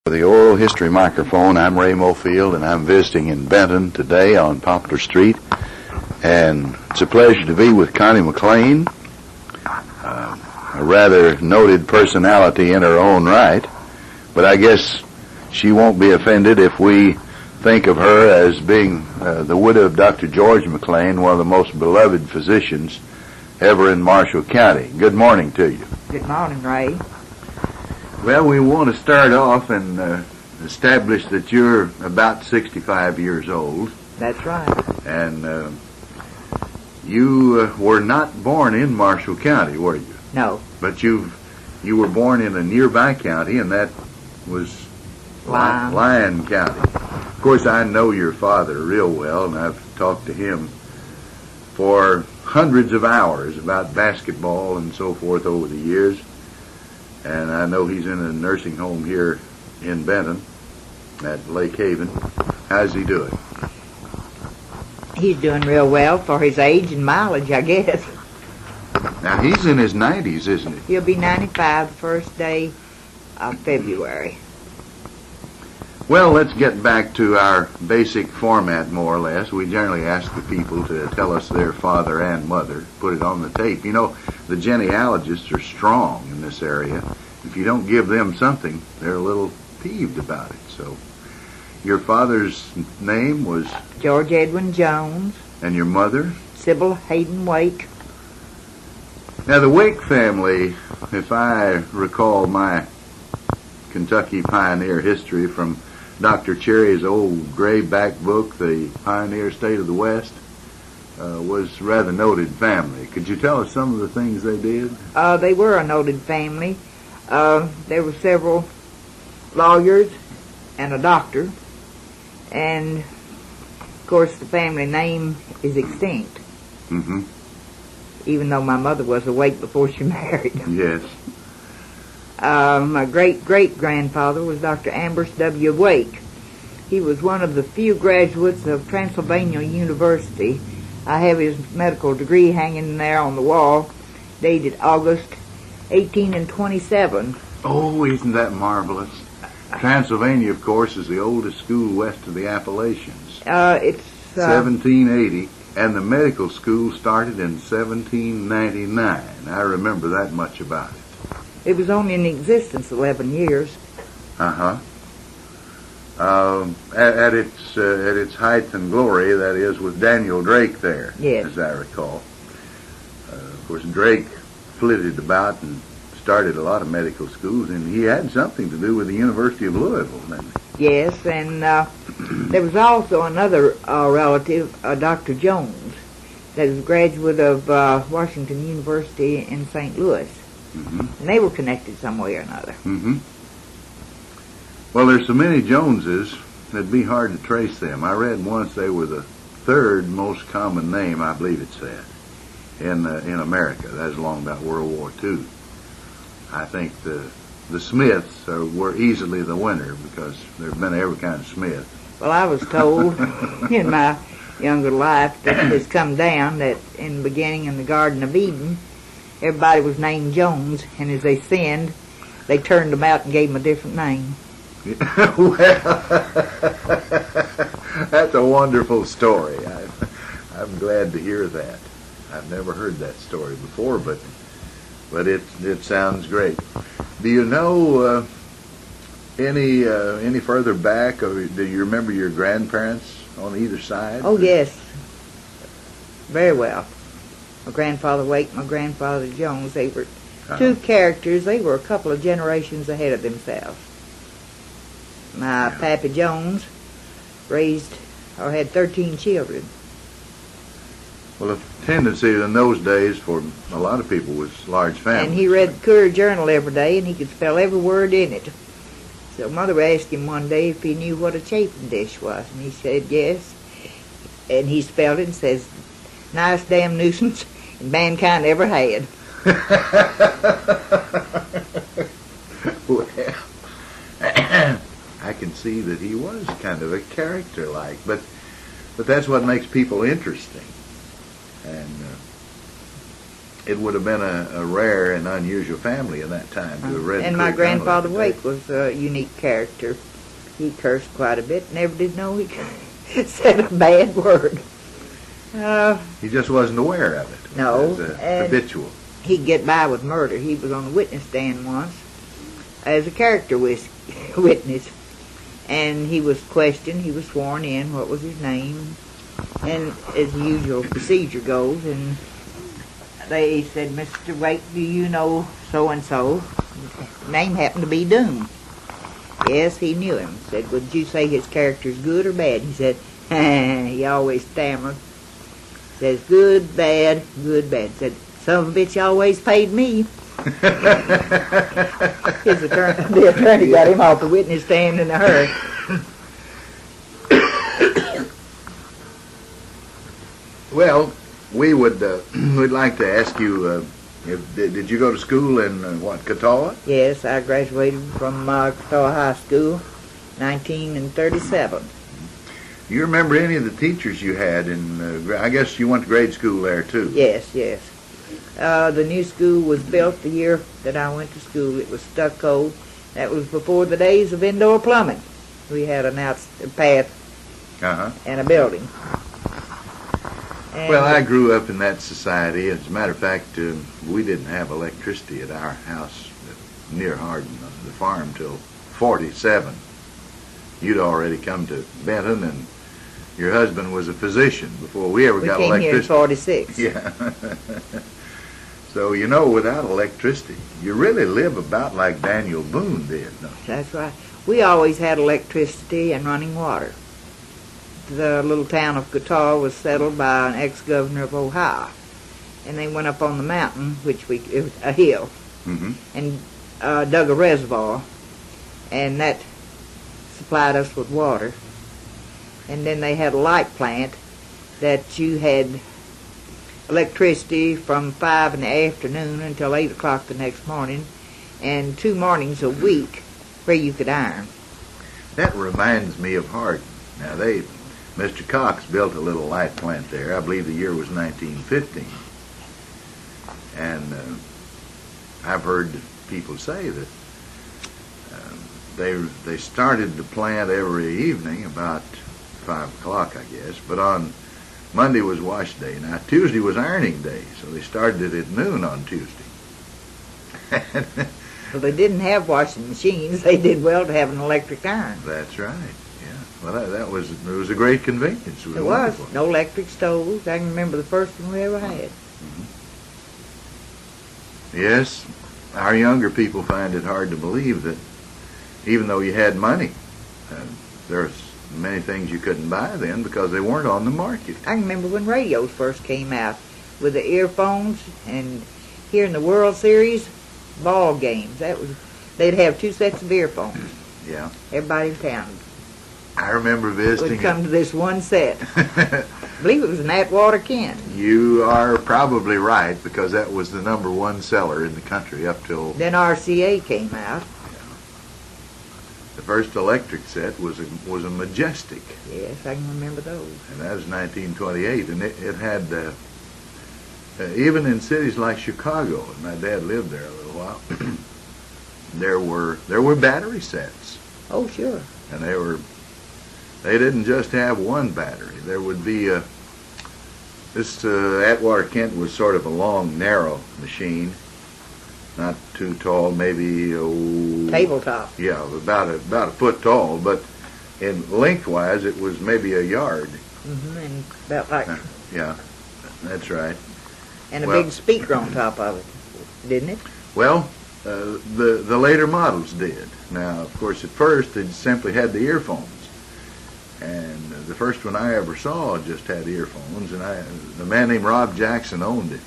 The oral history microphone. I'm Ray Mofield, and I'm visiting in Benton today on Poplar Street. And it's a pleasure to be with Connie McClain, a rather noted personality in her own right. But I guess she won't be offended if we think of her as being the widow of Dr. George McClain, one of the most beloved physicians ever in Marshall County. Good morning to you. Good morning, Ray. Well, we want to start off and establish that you're about 65 years old. That's right. And you were not born in Marshall County, were you? No. But you were born in a nearby county, and that was Lyon County. Of course, I know your father real well, and I've talked to him for hundreds of hours about basketball and so forth over the years. And I know he's in a nursing home here in Benton at Lake Haven. How's he doing? He's doing real well for his age and mileage, I guess. Now, he's in his 90s, isn't he? He'll be 95 the first day of February. Well, let's get back to our basic format, more or less. We generally ask the people to tell us their father and mother, put it on the tape. You know, the genealogists are strong in this area. If you don't give them something, they're a little peeved about it. So, your father's name was? George Edwin Jones. And your mother? Sybil Hayden Wake. Now, the Wake family, if I recall my Kentucky pioneer history from Dr. Cherry's old gray back book, The Pioneer State of the West, was a rather noted family. Could you tell us some of the things they did? They were a noted family. There were several lawyers and a doctor. And, of course, the family name is extinct. Mm-hmm. Even though my mother was awake before she married. Yes. My great-great-grandfather was Dr. Ambrose W. Wake. He was one of the few graduates of Transylvania University. I have his medical degree hanging there on the wall, dated August 1827. Oh, isn't that marvelous? Transylvania, of course, is the oldest school west of the Appalachians. It's 1780, and the medical school started in 1799. I remember that much about it. It was only in existence 11 years. Uh-huh. At its height and glory, that is, with Daniel Drake there, yes, as I recall. Of course, Drake flitted about and started a lot of medical schools, and he had something to do with the University of Louisville, didn't he? Yes, and there was also another relative, Dr. Jones, that was a graduate of Washington University in St. Louis. Mm-hmm. And they were connected some way or another. Mm-hmm. Well, there's so many Joneses, it'd be hard to trace them. I read once they were the third most common name, I believe it said, in America. That was along about World War II. I think the Smiths were easily the winner because there's been every kind of Smith. Well, I was told in my younger life that it's come down that in the beginning in the Garden of Eden, everybody was named Jones, and as they sinned, they turned them out and gave them a different name. Well, that's a wonderful story. I'm glad to hear that. I've never heard that story before, but it sounds great. Do you know any further back, or do you remember your grandparents on either side? Oh, yes. Very well. My grandfather Wake, my grandfather Jones, they were two characters. They were a couple of generations ahead of themselves. My Pappy Jones had 13 children. Well, a tendency in those days for a lot of people was large families. And he read the Courier Journal every day, and he could spell every word in it. So Mother asked him one day if he knew what a chafing dish was, and he said yes. And he spelled it and says, nice damn nuisance, and mankind ever had. Well, I can see that he was kind of a character like, but that's what makes people interesting. And it would have been a rare and unusual family in that time to have read. And my grandfather Wake was a unique character. He cursed quite a bit. Never did know he said a bad word. He just wasn't aware of it. No, It was habitual. He'd get by with murder. He was on the witness stand once as a character witness, and he was questioned. He was sworn in. What was his name? And as the usual procedure goes, and they said, "Mr. Wake, do you know so-and-so?" His name happened to be Doom. Yes, he knew him. Said, "Would you say his character's good or bad?" He said, he always stammered. Says, good, bad, good, bad. Said, "Some of a bitch always paid me." The attorney got him off the witness stand in a hurry. Well, we'd like to ask you, did you go to school in Catawba? Yes, I graduated from Catawba High School, 1937. You remember any of the teachers you had I guess you went to grade school there too? Yes, yes. The new school was built the year that I went to school. It was stucco. That was before the days of indoor plumbing. We had an out path and a building. And well, I grew up in that society. As a matter of fact, we didn't have electricity at our house near Hardin, the farm, till 47. You'd already come to Benton, and your husband was a physician before we ever got electricity. We came here in 46. Yeah. So, without electricity, you really live about like Daniel Boone did, don't you? That's right. We always had electricity and running water. The little town of Catawba was settled by an ex-governor of Ohio, and they went up on the mountain, it was a hill, and dug a reservoir, and that supplied us with water. And then they had a light plant that you had electricity from 5 in the afternoon until 8 o'clock the next morning, and 2 mornings a week where you could iron. That reminds me of Hardin. Now, Mr. Cox built a little light plant there. I believe the year was 1915. And I've heard people say that they started the plant every evening about 5 o'clock, I guess. But on Monday was wash day. Now, Tuesday was ironing day, so they started it at noon on Tuesday. Well, they didn't have washing machines. They did well to have an electric iron. That's right. Well, it was a great convenience. It was. No electric stoves. I can remember the first one we ever had. Yes, our younger people find it hard to believe that even though you had money, there's many things you couldn't buy then because they weren't on the market. I can remember when radios first came out with the earphones, and here in the World Series, ball games. They'd have 2 sets of earphones. Yeah. Everybody in town I remember visiting. would come to this one set. I believe it was an Atwater Kent. You are probably right, because that was the #1 seller in the country up till... Then RCA came out. The first electric set was a Majestic. Yes, I can remember those. And that was 1928, and it had, even in cities like Chicago, and my dad lived there a little while, there were battery sets. Oh, sure. And they didn't just have one battery. There would be this Atwater Kent was sort of a long, narrow machine, not too tall, maybe Tabletop. Yeah, about a foot tall, but in lengthwise it was maybe a yard. And about like. Yeah, that's right. And a big speaker on top of it, didn't it? Well, the later models did. Now, of course, at first they simply had the earphones. And the first one I ever saw just had earphones, and a man named Rob Jackson owned it.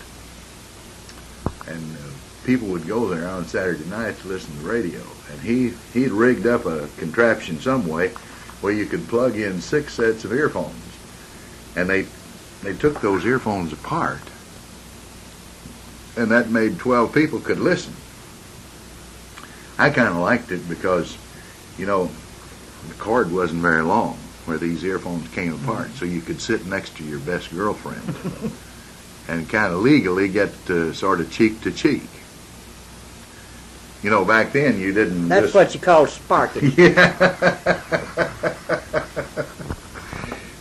And people would go there on Saturday night to listen to the radio. And he'd rigged up a contraption some way where you could plug in 6 sets of earphones. And they took those earphones apart, and that made 12 people could listen. I kind of liked it because, the cord wasn't very long where these earphones came apart, so you could sit next to your best girlfriend and kind of legally get sort of cheek to cheek. You know, back then you didn't. That's what you call sparking. Yeah.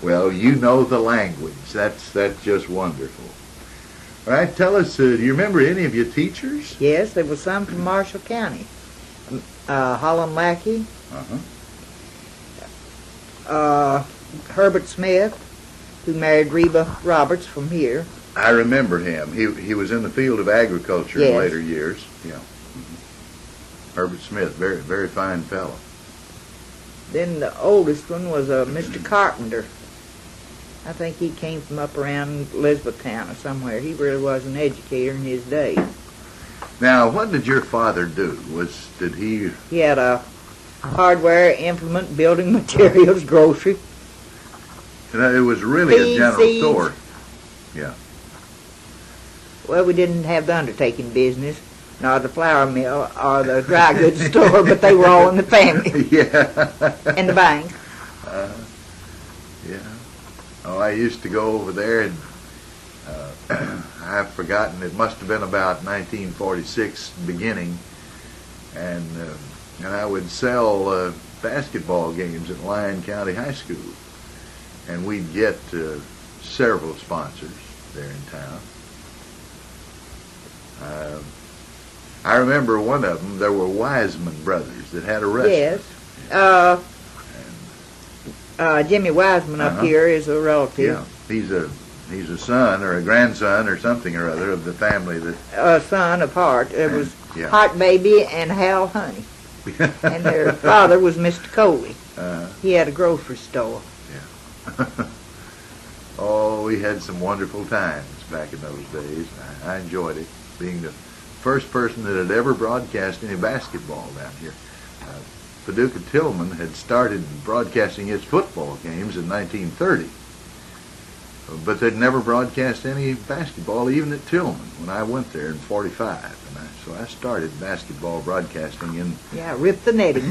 Well, you know the language. That's just wonderful. All right, tell us, do you remember any of your teachers? Yes, there was some from Marshall County. Holland Lackey, Herbert Smith, who married Reba Roberts from here. I remember him. He was in the field of agriculture in Yes. later years. Yeah. Herbert Smith, very, very fine fellow. Then the oldest one was Mr. Carpenter. I think he came from up around Elizabethtown or somewhere. He really was an educator in his day. Now, what did your father do? Did he? He had a hardware, implement, building materials, grocery. It was really a general seeds. store. Yeah. Well, we didn't have the undertaking business, nor the flour mill, or the dry goods store, but they were all in the family. Yeah. And the bank. Yeah. Oh, I used to go over there, and I've forgotten. It must have been about 1946 beginning, and I would sell basketball games at Lyon County High School, and we'd get several sponsors there in town. I remember one of them. There were Wiseman brothers that had a restaurant. Yes. Jimmy Wiseman up here is a relative. Yeah, he's a son or a grandson or something or other of the family that. A son of Hart. It was Yeah. Hart Baby and Hal Honey. And their father was Mr. Coley. He had a grocery store. Oh, we had some wonderful times back in those days. I enjoyed it, being the first person that had ever broadcast any basketball down here. Paducah Tillman had started broadcasting its football games in 1930, but they'd never broadcast any basketball, even at Tillman, when I went there in 45. And so I started basketball broadcasting in... Yeah, rip the netting.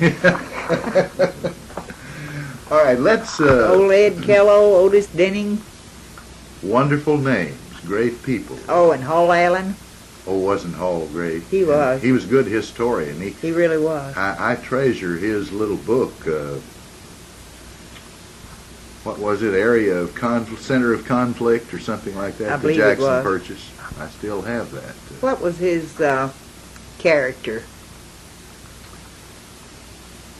All right, let's... Old Ed Kello, Otis Denning. Wonderful names, great people. Oh, and Hall Allen. Oh, wasn't Hall great? He was. He was a good historian. He really was. I treasure his little book. What was it? Center of Conflict or something like that. I believe Jackson it was. purchased. I still have that. What was his character?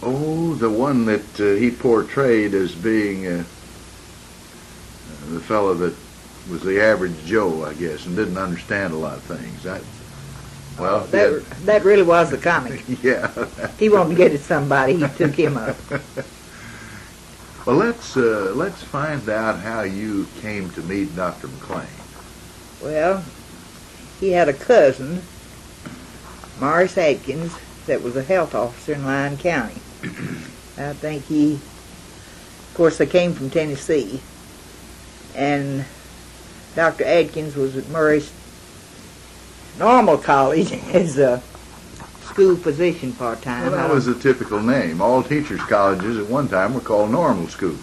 Oh, the one that he portrayed as being the fellow that was the average Joe, I guess, and didn't understand a lot of things. That really was the comic. Yeah. He wanted to get at somebody. He took him up. Well, let's find out how you came to meet Dr. McClain. Well, he had a cousin, Morris Adkins, that was a health officer in Lyon County. I think of course, they came from Tennessee, and Dr. Adkins was at Murray's Normal College as a school physician part-time. Well, that was a typical name. All teachers' colleges at one time were called normal schools.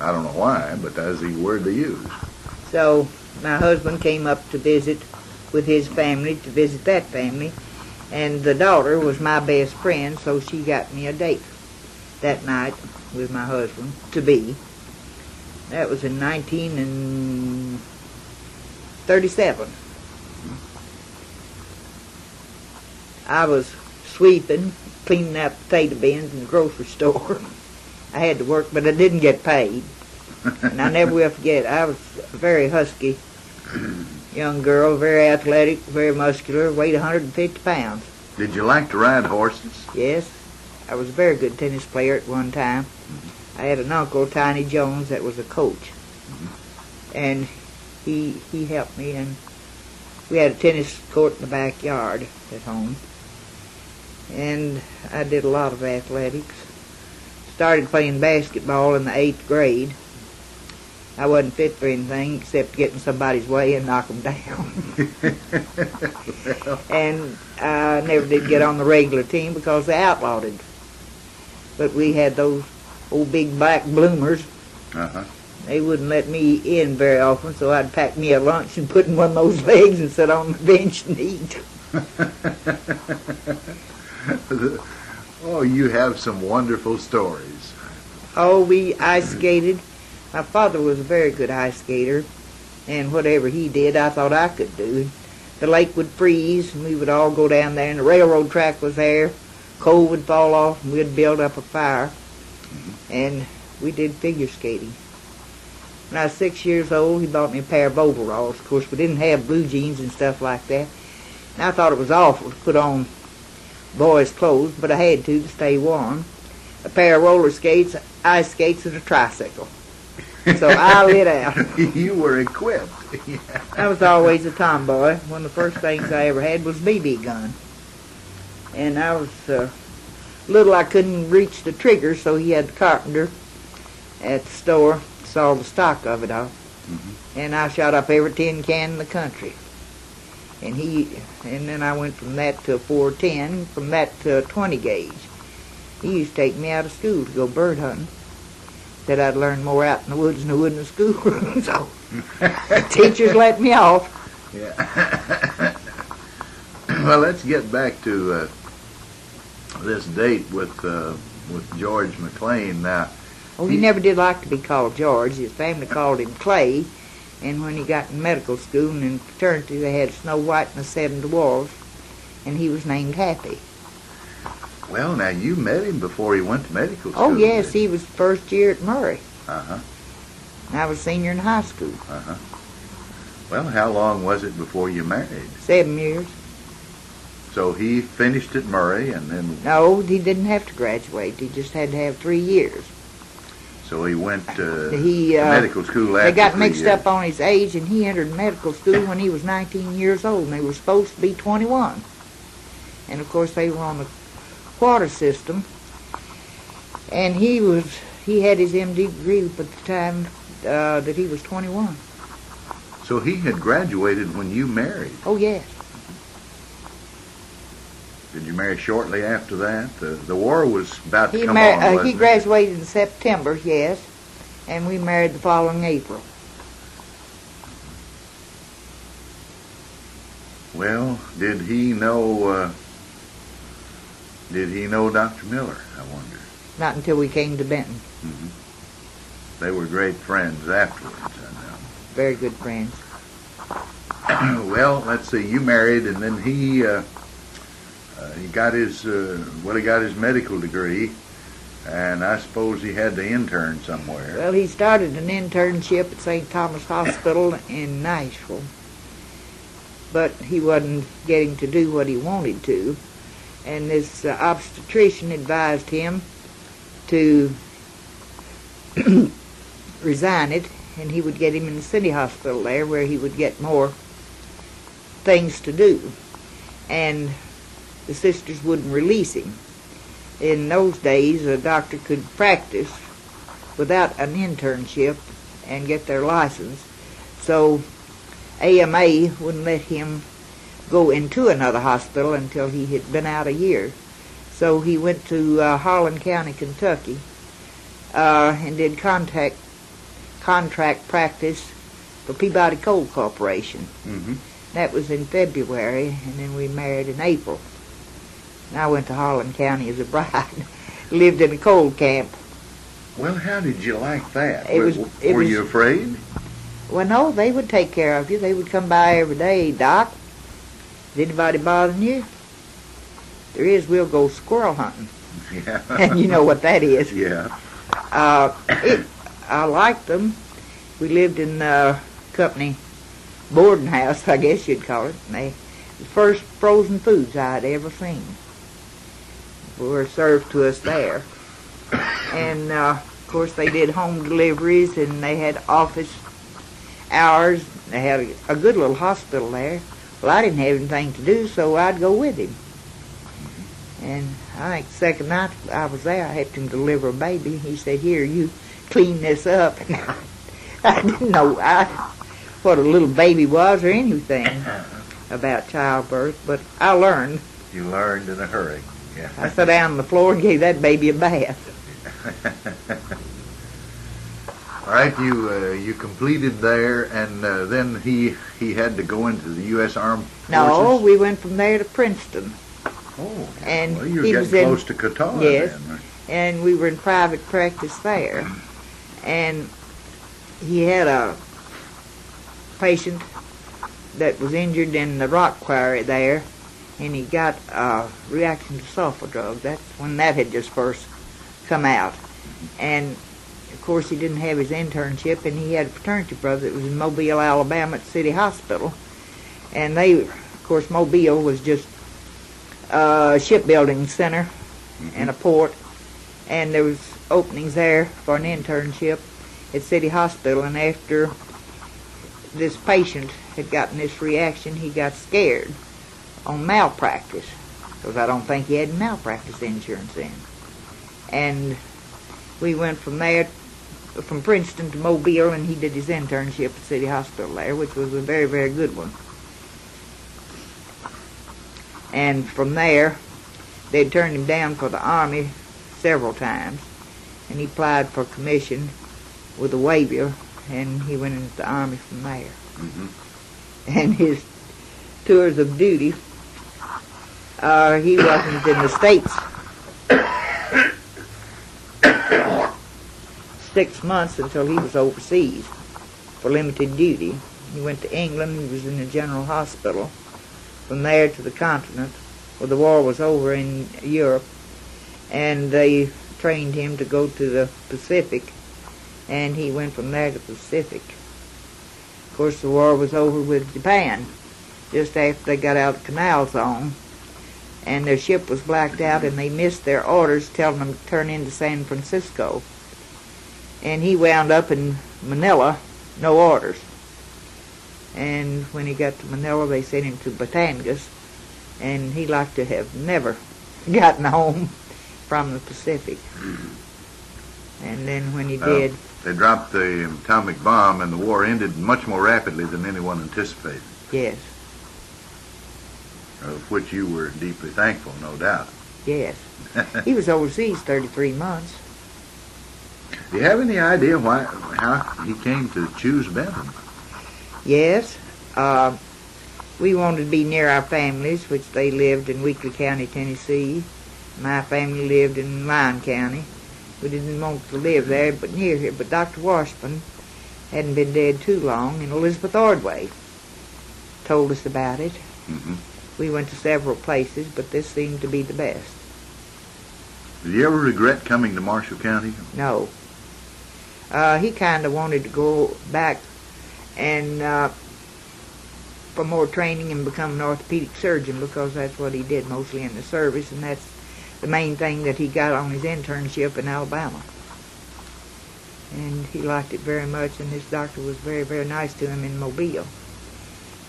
I don't know why, but that's the word they used. So my husband came up to visit with his family, to visit that family, and the daughter was my best friend, so she got me a date that night with my husband, to be. That was in 1937. I was sweeping, cleaning out potato bins in the grocery store. I had to work, but I didn't get paid. And I never will forget, I was a very husky young girl, very athletic, very muscular, weighed 150 pounds. Did you like to ride horses? Yes, I was a very good tennis player at one time. I had an uncle, Tiny Jones, that was a coach. And he helped me, and we had a tennis court in the backyard at home. And I did a lot of athletics. Started playing basketball in the 8th grade. I wasn't fit for anything except get in somebody's way and knock them down. And I never did get on the regular team because they outlawed it. But we had those old big black bloomers They wouldn't let me in very often, so I'd pack me a lunch and put in one of those legs and sit on the bench and eat. Oh, you have some wonderful stories. Oh, we ice skated. My father was a very good ice skater, and whatever he did, I thought I could do. The lake would freeze, and we would all go down there, and the railroad track was there. Coal would fall off, and we'd build up a fire, and we did figure skating. When I was 6 years old, he bought me a pair of overalls. Of course, we didn't have blue jeans and stuff like that. And I thought it was awful to put on boys' clothes, but I had to stay warm. A pair of roller skates, ice skates, and a tricycle. So I lit out. You were equipped. I was always a tomboy. One of the first things I ever had was a BB gun. And I was little, I couldn't reach the trigger, so he had the carpenter at the store, saw the stock of it all. And I shot up every tin can in the country. And then I went from that to a 410, from that to a 20 gauge. He used to take me out of school to go bird hunting. Said I'd learn more out in the woods than I would in the school. So the teachers let me off. Yeah. Well, let's get back to this date with George McClain. Now, He never did like to be called George. His family called him Clay. And when he got in medical school and in fraternity, they had Snow White and the Seven Dwarfs, and he was named Happy. Well, now, you met him before he went to medical school. Oh, yes, he was first year at Murray. Uh-huh. And I was senior in high school. Uh-huh. Well, how long was it before you married? 7 years. So he finished at Murray and then... No, he didn't have to graduate. He just had to have 3 years. So he went to medical school after They got 3 mixed years. up on his age, and he entered medical school when he was 19 years old, and they were supposed to be 21. And, of course, they were on the quarter system. And he had his MD degree at the time that he was 21. So he had graduated when you married. Oh, yes. Did you marry shortly after that? The war was about to come on, wasn't He it? graduated in September, yes, and we married the following April. Well, did he know Dr. Miller, I wonder? Not until we came to Benton. They were great friends afterwards, I know. Very good friends. Well, let's see, you married and then he got his medical degree, and I suppose he had to intern somewhere. Well, he started an internship at St. Thomas Hospital in Nashville, but he wasn't getting to do what he wanted to, and this obstetrician advised him to resign it, and he would get him in the city hospital there where he would get more things to do. And the sisters wouldn't release him. In those days, a doctor could practice without an internship and get their license. So AMA wouldn't let him go into another hospital until he had been out a year. So he went to Harlan County, Kentucky, and did contract practice for Peabody Coal Corporation. That was in February, and then we married in April. And I went to Harlan County as a bride. Lived in a coal camp. Well, how did you like that? Were you afraid? Well, no, they would take care of you. They would come by every day. Doc, is anybody bothering you? There is, we'll go squirrel hunting. Yeah. And you know what that is. Yeah. I liked them. We lived in company boarding house, I guess you'd call it. And the first frozen foods I'd ever seen were served to us there. And, of course, they did home deliveries, and they had office hours. They had a good little hospital there. Well, I didn't have anything to do, so I'd go with him. And I think the second night I was there, I helped him deliver a baby. He said, "Here, you clean this up." And I didn't know what a little baby was or anything about childbirth, but I learned. You learned in a hurry. Yeah. I sat down on the floor and gave that baby a bath. All right, you completed there, and then he had to go into the U.S. Armed Forces? No, we went from there to Princeton. Oh, And well, you were he getting was in- close to Qatar Yes. then. And we were in private practice there. And he had a patient that was injured in the rock quarry there, and he got a reaction to sulfur drug. That's when that had just first come out. And of course he didn't have his internship, and he had a fraternity brother that was in Mobile, Alabama at City Hospital. And they, of course, Mobile was just a shipbuilding center and a port, and there was openings there for an internship at City Hospital. And after this patient had gotten this reaction, he got scared on malpractice, because I don't think he had malpractice insurance then. And we went from there, from Princeton to Mobile, and he did his internship at City Hospital there, which was a very, very good one. And from there, they'd turned him down for the Army several times, and he applied for commission with a waiver, and he went into the Army from there. And his tours of duty, he wasn't in the States 6 months until he was overseas for limited duty. He went to England. He was in the General Hospital. From there to the continent, where the war was over in Europe, and they trained him to go to the Pacific, and he went from there to the Pacific. Of course, the war was over with Japan just after they got out of the Canal Zone, and their ship was blacked out, and they missed their orders telling them to turn into San Francisco. And he wound up in Manila, no orders. And when he got to Manila, they sent him to Batangas, and he liked to have never gotten home from the Pacific. And then when he did... They dropped the atomic bomb, and the war ended much more rapidly than anyone anticipated. Yes. Of which you were deeply thankful, no doubt. Yes. He was overseas 33 months. Do you have any idea how he came to choose Benton? Yes. We wanted to be near our families, which they lived in Weakley County, Tennessee. My family lived in Lyon County. We didn't want to live there, but near here. But Dr. Washburn hadn't been dead too long, and Elizabeth Ordway told us about it. We went to several places, but this seemed to be the best. Did you ever regret coming to Marshall County? No. He kind of wanted to go back and for more training and become an orthopedic surgeon, because that's what he did mostly in the service, and that's the main thing that he got on his internship in Alabama. And he liked it very much, and his doctor was very, very nice to him in Mobile.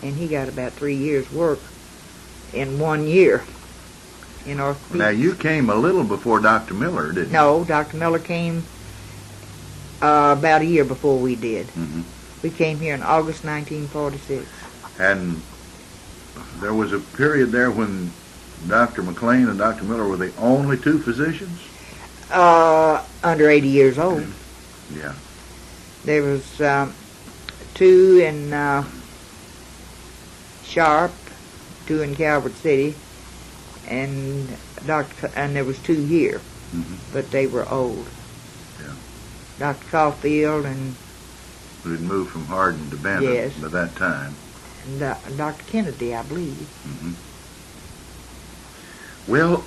And he got about 3 years' work in 1 year in orthopedics. Now, you came a little before Dr. Miller, didn't you? No, Dr. Miller came about a year before we did. We came here in August 1946. And there was a period there when Dr. McClain and Dr. Miller were the only two physicians? Under 80 years old. Yeah. There was two in Sharp, two in Calvert City, and there was two here, but they were old. Yeah. Dr. Caulfield and... Who had moved from Hardin to Benton Yes. by that time. And Dr. Kennedy, I believe. Well,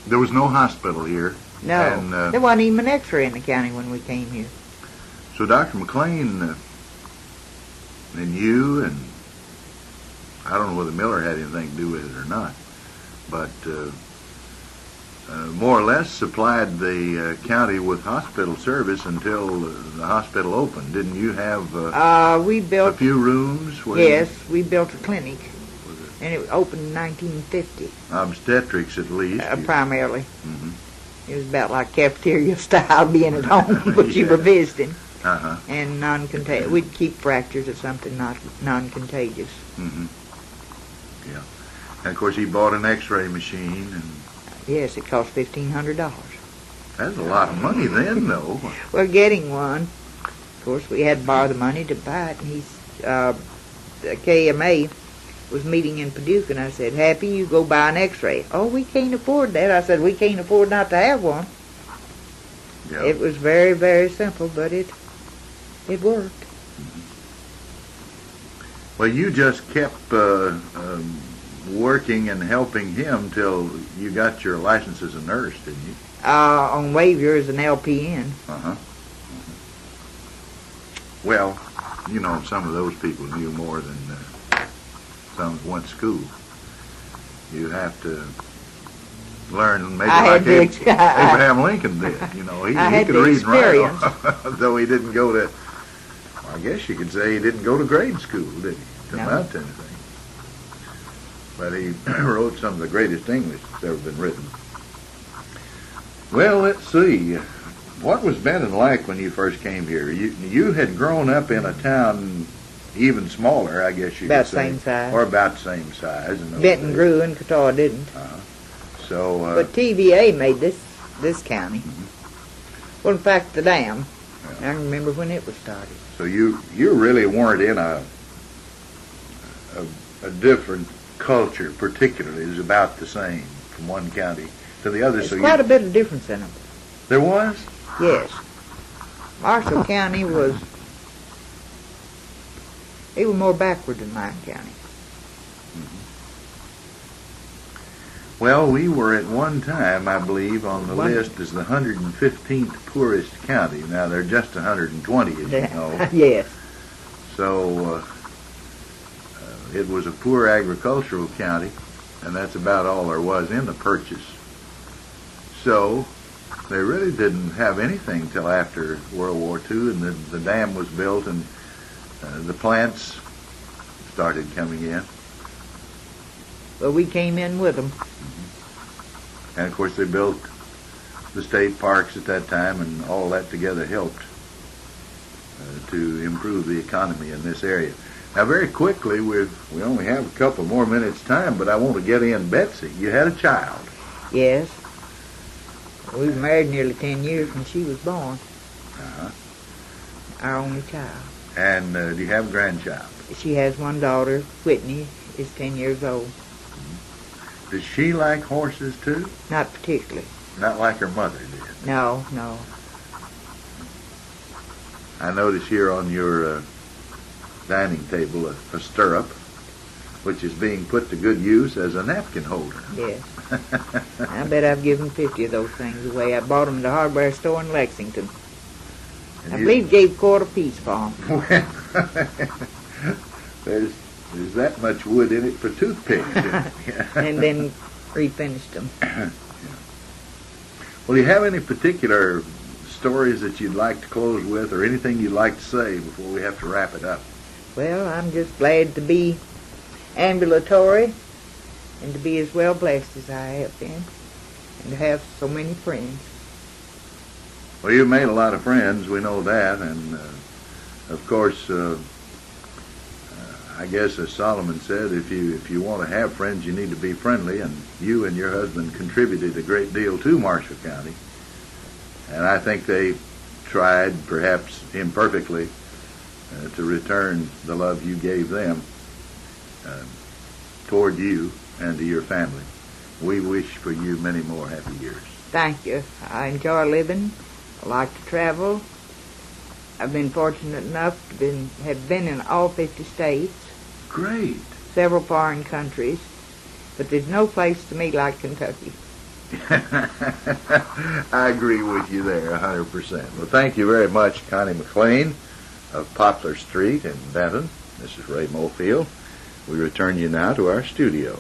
there was no hospital here. No, And, there wasn't even an X-ray in the county when we came here. So Dr. McClain and you, and I don't know whether Miller had anything to do with it or not, but more or less supplied the county with hospital service until the hospital opened. Didn't you have we built a few rooms? Yes, we built a clinic, and it opened in 1950. Obstetrics, at least. Primarily. It was about like cafeteria style, being at home, but you were visiting. And non-contagious. We'd keep fractures or something not non-contagious. Yeah. And of course, he bought an X-ray machine. And yes, it cost $1,500. That's a lot of money then, though. We're getting one. Of course, we had to borrow the money to buy it, and the KMA was meeting in Paducah, and I said, Happy, you go buy an x-ray. Oh, we can't afford that. I said, we can't afford not to have one. Yeah. It was very, very simple, but it worked. Well, you just kept working and helping him till you got your license as a nurse, didn't you? On Wavier as an LPN. Uh-huh. Well, you know, some of those people knew more than some that went to school. You have to learn maybe like Abraham Lincoln did. You know, he could read and write, though he didn't go to, I guess you could say he didn't go to grade school, did he? To amount to anything. But he wrote some of the greatest English that's ever been written. Well, let's see. What was Benton like when you first came here? You had grown up in a town even smaller, I guess you could say. About the same size. Or about the same size. In those Benton days. grew and Catawba didn't. But TVA made this county. Well, in fact, the dam. I remember when it was started. So you really weren't in a different culture, particularly. It was about the same from one county to the other. There's quite a bit of difference in them. There was? Yes. Marshall County was more backward than Lyon County. Well, we were at one time, I believe, on the list as the 115th poorest county. Now, they're just 120, as you know. Yes. So, it was a poor agricultural county, and that's about all there was in the purchase. So, they really didn't have anything till after World War II, and the dam was built, and the plants started coming in. But we came in with them. And, of course, they built the state parks at that time, and all that together helped to improve the economy in this area. Now, very quickly, we only have a couple more minutes' time, but I want to get in Betsy. You had a child. Yes. We were married nearly 10 years when she was born. Uh-huh. Our only child. And do you have a grandchild? She has one daughter. Whitney is 10 years old. Does she like horses, too? Not particularly. Not like her mother did? No. I notice here on your dining table a stirrup, which is being put to good use as a napkin holder. Yes. I bet I've given 50 of those things away. I bought them at the hardware store in Lexington. I believe gave a quarter piece for them. There's that much wood in it for toothpicks. And then refinished them. Well, do you have any particular stories that you'd like to close with, or anything you'd like to say before we have to wrap it up? Well, I'm just glad to be ambulatory and to be as well blessed as I have been and to have so many friends. Well, you've made a lot of friends, we know that, and of course, I guess as Solomon said, if you want to have friends, you need to be friendly, and you and your husband contributed a great deal to Marshall County, and I think they tried, perhaps imperfectly, to return the love you gave them toward you and to your family. We wish for you many more happy years. Thank you. I enjoy living. I like to travel. I've been fortunate enough to have been in all 50 states. Great. Several foreign countries. But there's no place to me like Kentucky. I agree with you there 100%. Well, thank you very much, Connie McClain of Poplar Street in Benton. This is Ray Mofield. We return you now to our studio.